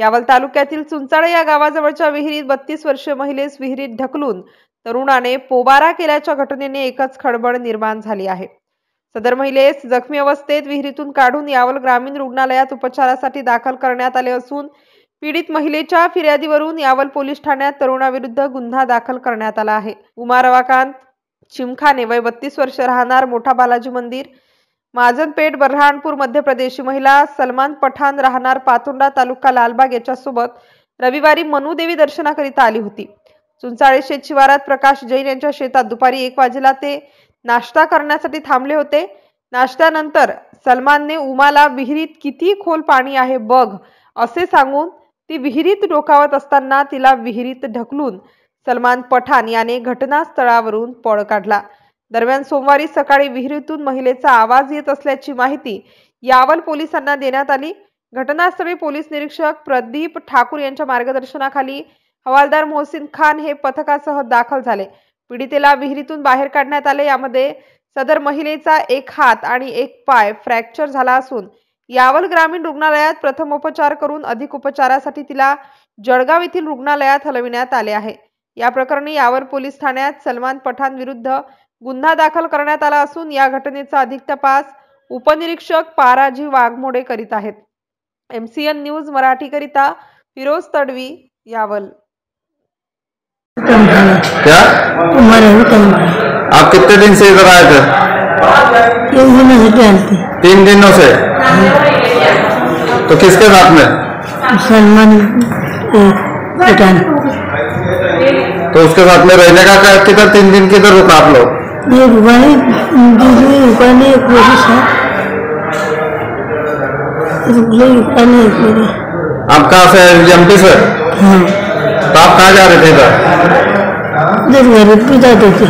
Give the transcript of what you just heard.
यावल तालुक्यातील चुंचाळे या गावाजवळच्या विहिरीत 32 वर्षीय महिलेस विहिरीत ढकलून तरुणाने पोबारा केल्याच्या घटनेने एकच खळबळ निर्माण झाली आहे। सदर महिलेस जखमी अवस्थेत विहिरीतून काढून यावल ग्रामीण रुग्णालयात उपचारासाठी दाखल करण्यात आले असून पीडित महिलेच्या फिर्यादीवरून यावल पोलीस ठाण्यात तरुणाविरुद्ध गुन्हा दाखल करण्यात आला आहे। उमा रवाकांत चिमखाने वय 32 वर्ष राहणार मोठा बालाजी मंदिर माजनपेठ बरहानपूर मध्य प्रदेश ही महिला सलमान पठाण राहणार पातोंडा तालुका लालबाग याच्यासोबत रविवारी मनुदेवी दर्शनाकरिता आली होती। चुंचाळे शेत शिवारात प्रकाश जैन यांच्या शेतात दुपारी 1 वाजेला ते नाश्ता करण्यासाठी थांबले होते। नाश्त्यानंतर सलमानने उमाला विहिरीत किती खोल पाणी आहे बघ असे सांगून ती विहिरीत डोकावत असताना तिला विहिरीत ढकलून सलमान पठाण याने घटनास्थळावरून पळ काढला। दरम्यान सोमवारी सकाळी विहिरीतून महिलेचा आवाज येत असल्याची माहिती यावल पोलिसांना देण्यात आली। घटनास्थळी पोलीस निरीक्षक प्रदीप ठाकूर यांच्या मार्गदर्शनाखाली हवालदार मोहसिन खान हे पथकासह दाखल झाले। पीडितेला विहिरीतून बाहेर काढण्यात आले। यामध्ये सदर महिलेचा एक हात आणि एक पाय फ्रॅक्चर झाला असून यावल ग्रामीण रुग्णालयात प्रथमोपचार करून अधिक उपचारासाठी तिला जळगाव येथील रुग्णालयात हलविण्यात आले आहे। या प्रकरणी यावल पोलीस ठाण्यात सलमान पठाण विरुद्ध गुन्हा दाखल करण्यात आला असून या घटनेचा अधिक तपास उपनिरीक्षक पाराजी वाघमोडे करीत आहेत। MCN न्यूज मराठी करिता फिरोज तडवी यावल। क्या आप कितने दिन से इधर आए थे? 3 दिनों से। तो किसके साथ में? सलमान पठाण। तो उसके साथ में रहने का किधर 3 दिन किधर रुका आप लोग? ये रुका नहीं एक आप कहाँ से? MP से? हाँ। तो आप कहाँ जा रहे थे इधर? घर पे जाते थे।